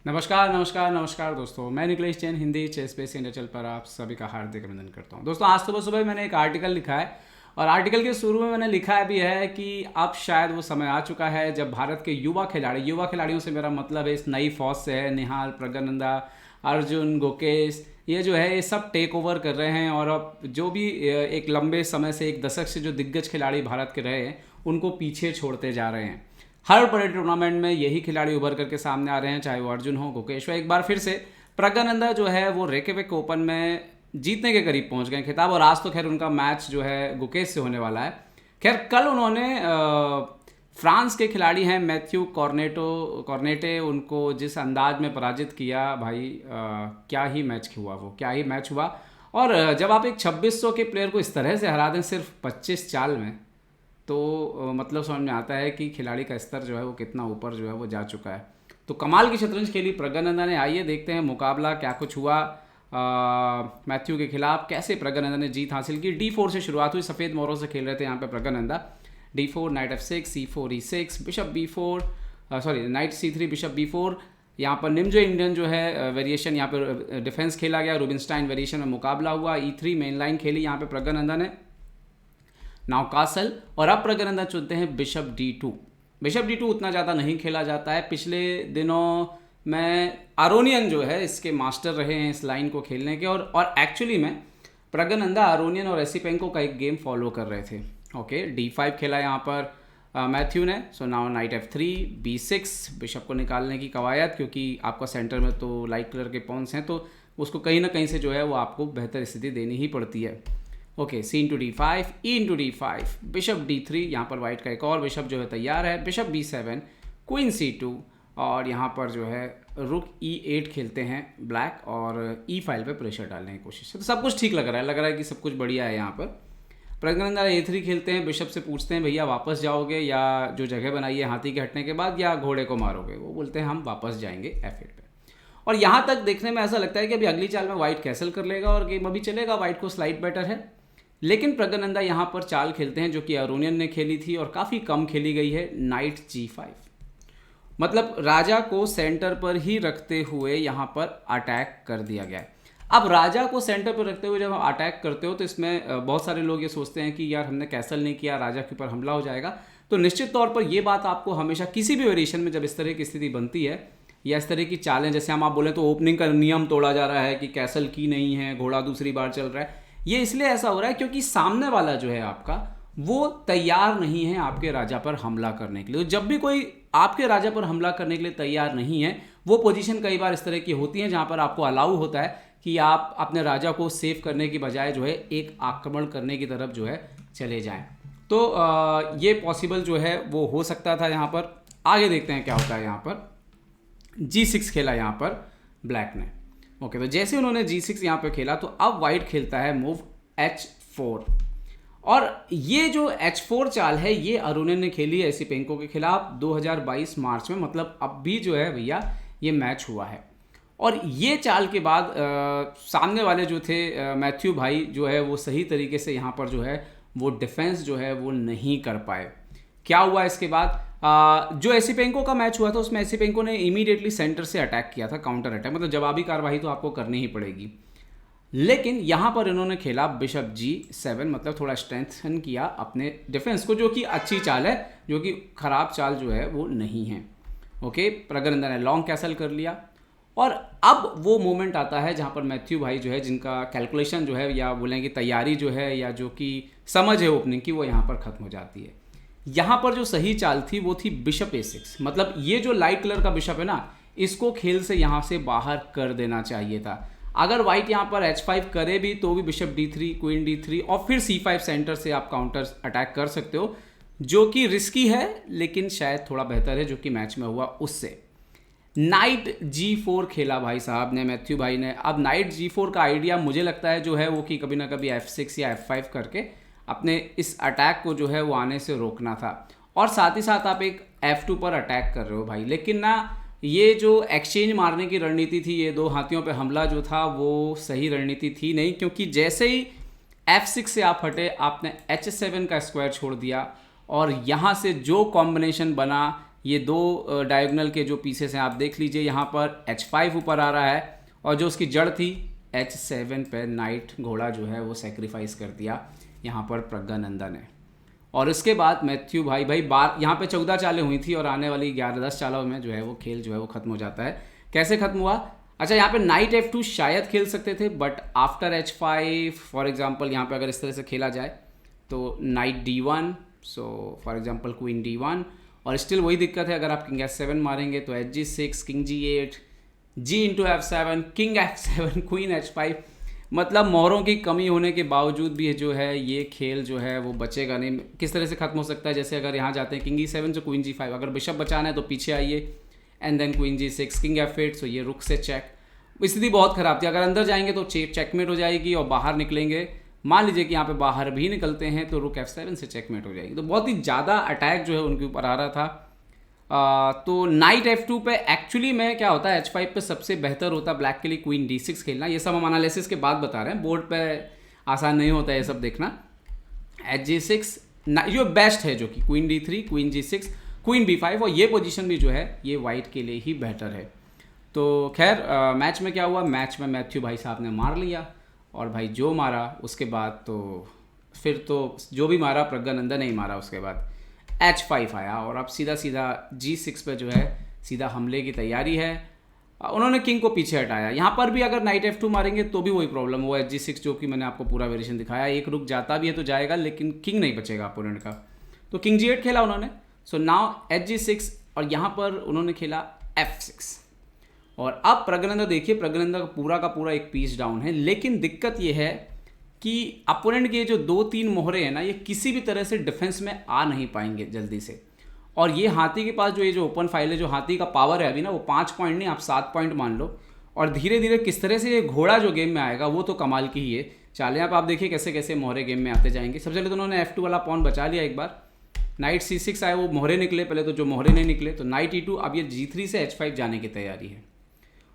नमस्कार नमस्कार नमस्कार दोस्तों, मैं Nikhilesh Jain Hindi ChessBase India channel पर आप सभी का हार्दिक अभिनंदन करता हूं। दोस्तों, आज सुबह सुबह मैंने एक आर्टिकल लिखा है और आर्टिकल के शुरू में मैंने लिखा भी है कि अब शायद वो समय आ चुका है जब भारत के युवा खिलाड़ियों से मेरा मतलब है इस नई फौज से है। निहाल, प्रज्ञानंदा, अर्जुन, गुकेश, ये जो है ये सब टेक ओवर कर रहे हैं और अब जो भी एक लंबे समय से, एक दशक से जो दिग्गज खिलाड़ी भारत के रहे हैं उनको पीछे छोड़ते जा रहे हैं। हर बड़े टूर्नामेंट में यही खिलाड़ी उभर करके सामने आ रहे हैं, चाहे वो अर्जुन हो, गुकेश हो। एक बार फिर से प्रज्ञानंदा जो है वो रेकेविक ओपन में जीतने के करीब पहुंच गए खिताब, और आज तो खैर उनका मैच जो है गुकेश से होने वाला है। खैर कल उन्होंने फ्रांस के खिलाड़ी हैं मैथ्यू कॉर्नेटे, उनको जिस अंदाज में पराजित किया भाई, क्या ही मैच हुआ, वो क्या ही मैच हुआ। और जब आप एक 2600 के प्लेयर को इस तरह से हरा दें सिर्फ 25 चाल में, तो मतलब समझ में आता है कि खिलाड़ी का स्तर जो है वो कितना ऊपर जो है वो जा चुका है। तो कमाल की शतरंज खेली प्रज्ञानंदा ने। आइए देखते हैं मुकाबला क्या कुछ हुआ मैथ्यू के खिलाफ, कैसे प्रज्ञानंदा ने जीत हासिल की। D4 से शुरुआत हुई, सफ़ेद मोरों से खेल रहे थे यहाँ पे Praggnanandhaa. D4, night F6, C4, E6, bishop B4, sorry night C3, bishop B4। यहाँ पर निम्जो इंडियन जो है वेरिएशन, यहाँ पर डिफेंस खेला गया। रूबिनस्टाइन वेरिएशन में मुकाबला हुआ। E3 मेन लाइन खेली यहाँ पे प्रज्ञानंदा ने, नाउ कासल। और अब प्रज्ञानंदा चुनते हैं बिशप D2। बिशप D2 उतना ज़्यादा नहीं खेला जाता है। पिछले दिनों में आरोनियन जो है इसके मास्टर रहे हैं इस लाइन को खेलने के, और एक्चुअली में प्रज्ञानंदा आरोनियन और एसिपेंको का एक गेम फॉलो कर रहे थे। ओके, D5 खेला यहाँ पर मैथ्यू ने। So now night F3, B6, bishop को निकालने की कवायद, क्योंकि आपका सेंटर में तो लाइट कलर के पॉन्स हैं तो उसको कहीं ना कहीं से जो है वो आपको बेहतर स्थिति देनी ही पड़ती है। Okay, C into D5, E into D5, bishop D3। यहाँ पर वाइट का एक और बिशप जो है तैयार है। बिशप B7, क्वीन C2, और यहाँ पर जो है रुक E8 खेलते हैं ब्लैक, और E फाइल पे प्रेशर डालने की कोशिश है। तो सब कुछ ठीक लग रहा है कि सब कुछ बढ़िया है। यहाँ पर प्रज्ञानंदा A3 खेलते हैं। बिशप से पूछते हैं भैया वापस जाओगे या जो जगह बनाई है हाथी के हटने के बाद, या घोड़े को मारोगे। वो बोलते हैं हम वापस जाएंगे F8 पे। और यहाँ तक देखने में ऐसा लगता है कि अभी अगली चाल में वाइट कैसल कर लेगा और गेम अभी चलेगा, वाइट को स्लाइड बेटर है। लेकिन प्रज्ञानंदा यहाँ पर चाल खेलते हैं जो कि आरोनियन ने खेली थी और काफ़ी कम खेली गई है, नाइट G5। मतलब राजा को सेंटर पर ही रखते हुए यहाँ पर अटैक कर दिया गया है। अब राजा को सेंटर पर रखते हुए जब आप अटैक करते हो तो इसमें बहुत सारे लोग ये सोचते हैं कि यार हमने कैसल नहीं किया, राजा के ऊपर हमला हो जाएगा। तो निश्चित तौर पर ये बात आपको हमेशा किसी भी वेरिएशन में जब इस तरह की स्थिति बनती है या इस तरह की चालें, जैसे हम आप बोलें तो ओपनिंग का नियम तोड़ा जा रहा है कि कैसल की नहीं है, घोड़ा दूसरी बार चल रहा है, ये इसलिए ऐसा हो रहा है क्योंकि सामने वाला जो है आपका वो तैयार नहीं है आपके राजा पर हमला करने के लिए। तो जब भी कोई आपके राजा पर हमला करने के लिए तैयार नहीं है, वो पोजीशन कई बार इस तरह की होती है जहां पर आपको अलाउ होता है कि आप अपने राजा को सेव करने की बजाय जो है एक आक्रमण करने की तरफ जो है चले जाएं। तो ये पॉसिबल जो है वो हो सकता था यहाँ पर। आगे देखते हैं क्या होता है। यहाँ पर G6 खेला यहाँ पर ब्लैक ने। ओके, तो जैसे उन्होंने G6 यहाँ पे खेला तो अब वाइट खेलता है मूव H4। और ये जो H4 चाल है ये अरुणिन ने खेली है एसिपेंको के खिलाफ 2022 मार्च में। मतलब अब भी जो है भैया ये मैच हुआ है। और ये चाल के बाद सामने वाले जो थे मैथ्यू भाई जो है वो सही तरीके से यहाँ पर जो है वो डिफेंस जो है वो नहीं कर पाए। क्या हुआ इसके बाद, जो एसिपेंको का मैच हुआ था उसमें एसिपेंको ने इमीडिएटली सेंटर से अटैक किया था, काउंटर अटैक, मतलब जवाबी कार्रवाई तो आपको करनी ही पड़ेगी। लेकिन यहाँ पर इन्होंने खेला बिशप G7, मतलब थोड़ा स्ट्रेंथन किया अपने डिफेंस को, जो कि अच्छी चाल है, जो कि खराब चाल जो है वो नहीं है। ओके, प्रज्ञानंदा ने लॉन्ग कैसल कर लिया। और अब वो मोमेंट आता है जहाँ पर मैथ्यू भाई जो है, जिनका कैलकुलेशन जो है या बोलेंगे तैयारी जो है या जो कि समझ है ओपनिंग की, वो यहाँ पर ख़त्म हो जाती है। यहाँ पर जो सही चाल थी वो थी बिशप A6। मतलब ये जो लाइट कलर का बिशप है ना, इसको खेल से यहाँ से बाहर कर देना चाहिए था। अगर वाइट यहाँ पर H5 करे भी तो भी बिशप D3, क्वीन D3 और फिर C5 सेंटर से आप काउंटर अटैक कर सकते हो, जो कि रिस्की है लेकिन शायद थोड़ा बेहतर है जो कि मैच में हुआ उससे। नाइट G4 खेला भाई साहब ने, मैथ्यू भाई ने। अब नाइट G4 का आइडिया मुझे लगता है जो है वो कि कभी ना कभी F6 या F5 करके अपने इस अटैक को जो है वो आने से रोकना था। और साथ ही साथ आप एक F2 पर अटैक कर रहे हो भाई। लेकिन ना ये जो एक्सचेंज मारने की रणनीति थी, ये दो हाथियों पे हमला जो था वो सही रणनीति थी नहीं, क्योंकि जैसे ही F6 से आप हटे आपने H7 का स्क्वायर छोड़ दिया और यहाँ से जो कॉम्बिनेशन बना ये दो डायगोनल के जो पीसेस हैं आप देख लीजिए, यहाँ पर H5 ऊपर आ रहा है और जो उसकी जड़ थी H7 पे नाइट घोड़ा जो है वो सेक्रीफाइस कर दिया यहाँ पर प्रज्ञानंदा ने। और इसके बाद मैथ्यू भाई यहाँ पे 14 चालें हुई थी और आने वाली 11-10 चालों में जो है वो खेल जो है वो ख़त्म हो जाता है। कैसे ख़त्म हुआ? अच्छा, यहाँ पे नाइट F2 शायद खेल सकते थे, but after H5 for example यहाँ पे अगर इस तरह से खेला जाए तो night D1, so for example queen D1, और स्टिल वही दिक्कत है, अगर आप किंग H7 मारेंगे तो H6, king G8, G into F7, king F7, queen H5, मतलब मोहरों की कमी होने के बावजूद भी जो है ये खेल जो है वो बचेगा नहीं। किस तरह से ख़त्म हो सकता है? जैसे अगर यहाँ जाते हैं किंग E7 से क्वीन G5, अगर बिशप बचाना है तो पीछे आइए, and then queen G6, king F8, so ये रुक से चेक। स्थिति बहुत ख़राब थी। अगर अंदर जाएंगे तो चेकमेट हो जाएगी, और बाहर निकलेंगे, मान लीजिए कि यहाँ पे बाहर भी निकलते हैं तो रुक F7 से चेकमेट हो जाएगी। तो बहुत ही ज़्यादा अटैक जो है उनके ऊपर आ रहा था। तो नाइट F2 पे एक्चुअली में क्या होता है, H5 पे सबसे बेहतर होता है ब्लैक के लिए क्वीन D6 खेलना। ये सब हम एनालिसिस के बाद बता रहे हैं, बोर्ड पे आसान नहीं होता है ये सब देखना। H6 जो बेस्ट है, जो कि queen D3, queen G6, queen B5, और ये पोजीशन भी जो है ये वाइट के लिए ही बेहतर है। तो खैर मैच में क्या हुआ? मैच में मैथ्यू भाई साहब ने मार लिया, और भाई जो मारा उसके बाद तो फिर तो जो भी मारा प्रज्ञानंदा नहीं मारा, उसके बाद H5 आया और अब सीधा G6 पे जो है सीधा हमले की तैयारी है। उन्होंने किंग को पीछे हटाया। यहाँ पर भी अगर नाइट F2 मारेंगे तो भी वही प्रॉब्लम हुआ, G6 जो कि मैंने आपको पूरा वेरिएशन दिखाया, एक रुक जाता भी है तो जाएगा, लेकिन किंग नहीं बचेगा अपोनेंट का। तो किंग G8 खेला उन्होंने, सो नाउ H6, और यहाँ पर उन्होंने खेला F6। और अब प्रज्ञानंदा देखिए, प्रज्ञानंदा का पूरा एक पीस डाउन है, लेकिन दिक्कत ये है कि अपोनेंट के जो 2-3 मोहरे हैं ना, ये किसी भी तरह से डिफेंस में आ नहीं पाएंगे जल्दी से। और ये हाथी के पास जो ये जो ओपन फाइल है, जो हाथी का पावर है अभी ना, वो 5 पॉइंट नहीं, आप 7 पॉइंट मान लो। और धीरे धीरे किस तरह से ये घोड़ा जो गेम में आएगा वो तो कमाल की ही है। चालें आप देखिए कैसे कैसे मोहरे गेम में आते जाएंगे। सबसे पहले तो उन्होंने F2 वाला पॉन बचा लिया एक बार, नाइट C6 आए, वो मोहरे निकले पहले तो, जो मोहरे नहीं निकले तो नाइट E2, अब ये G3 से H5 जाने की तैयारी है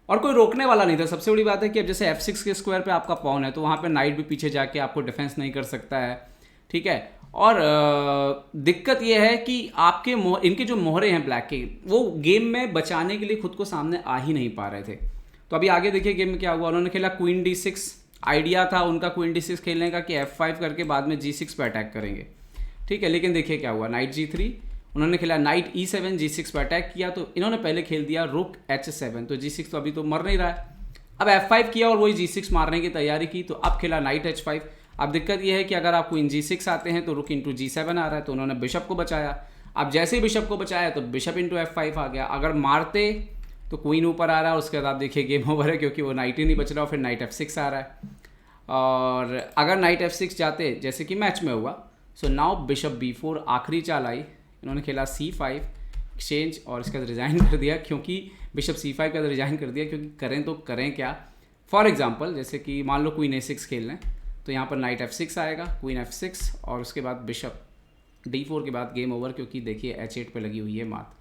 और कोई रोकने वाला नहीं था। सबसे बड़ी बात है कि अब जैसे F6 के स्क्वायर पे आपका पॉन है तो वहाँ पे नाइट भी पीछे जाके आपको डिफेंस नहीं कर सकता है, ठीक है। और दिक्कत यह है कि आपके इनके जो मोहरे हैं ब्लैक के, वो गेम में बचाने के लिए खुद को सामने आ ही नहीं पा रहे थे। तो अभी आगे देखिए गेम में क्या हुआ। उन्होंने खेला क्वीन D6, आइडिया था उनका क्वीन D6 खेलने का कि F5 करके बाद में G6 पे अटैक करेंगे, ठीक है। लेकिन देखिए क्या हुआ, नाइट G3, उन्होंने खेला नाइट E7, G6 पर अटैक किया, तो इन्होंने पहले खेल दिया रुक H7, तो G6 तो अभी तो मर नहीं रहा है। अब F5 किया और वही G6 मारने की तैयारी की, तो अब खेला नाइट H5। अब दिक्कत यह है कि अगर आप क्वीन G6 आते हैं तो रुक इंटू G7 आ रहा है, तो उन्होंने बिशप को बचाया। अब जैसे ही बिशप को बचाया तो बिशप इंटू F5 आ गया। अगर मारते तो क्वीन ऊपर आ रहा है, उसके बाद आप देखिए गेम ओवर है, क्योंकि वो नाइट ही नहीं बच रहा, फिर नाइट F6 आ रहा है। और अगर नाइट F6 जाते जैसे कि मैच में हुआ, सो नाउ बिशप B4 आखिरी चाल आई, इन्होंने खेला C5 एक्सचेंज और इसके बाद रिज़ाइन कर दिया, क्योंकि बिशप C5 का रिज़ाइन कर दिया, क्योंकि करें तो करें क्या। फॉर एग्जांपल जैसे कि मान लो क्वीन A6 खेल लें, तो यहाँ पर नाइट F6 आएगा, क्वीन F6 और उसके बाद बिशप D4 के बाद गेम ओवर, क्योंकि देखिए H8 पे लगी हुई है मात।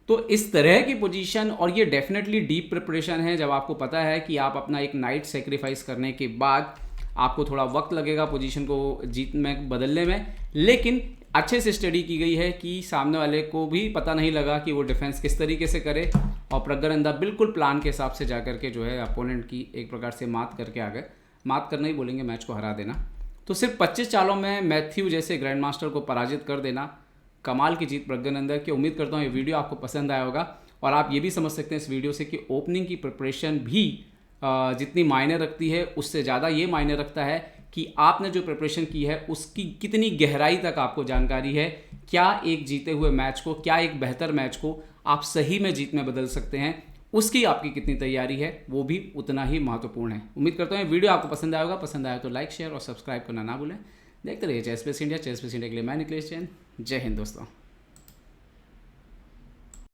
तो इस तरह की पोजीशन, और ये डेफिनेटली डीप प्रिपरेशन है, जब आपको पता है कि आप अपना एक नाइट सेक्रीफाइस करने के बाद आपको थोड़ा वक्त लगेगा पोजीशन को जीत में बदलने में, लेकिन अच्छे से स्टडी की गई है कि सामने वाले को भी पता नहीं लगा कि वो डिफेंस किस तरीके से करे, और प्रज्ञानंदा बिल्कुल प्लान के हिसाब से जा करके जो है अपोनेंट की एक प्रकार से मात करके आ गए। मात करना ही बोलेंगे, मैच को हरा देना। तो सिर्फ 25 चालों में मैथ्यू जैसे ग्रैंड मास्टर को पराजित कर देना, कमाल की जीत प्रज्ञानंदा की। उम्मीद करता हूँ ये वीडियो आपको पसंद आया होगा, और आप ये भी समझ सकते हैं इस वीडियो से कि ओपनिंग की प्रिपरेशन भी जितनी मायने रखती है, उससे ज़्यादा ये मायने रखता है कि आपने जो प्रिपरेशन की है उसकी कितनी गहराई तक आपको जानकारी है। क्या एक जीते हुए मैच को, क्या एक बेहतर मैच को आप सही में जीत में बदल सकते हैं, उसकी आपकी कितनी तैयारी है, वो भी उतना ही महत्वपूर्ण है। उम्मीद करता हूँ वीडियो आपको पसंद आया होगा। पसंद आया तो लाइक, शेयर और सब्सक्राइब करना ना भूलें। देखते रहिए ChessBase India. ChessBase India के लिए मैं निकलेश जैन। जय हिंद दोस्तों।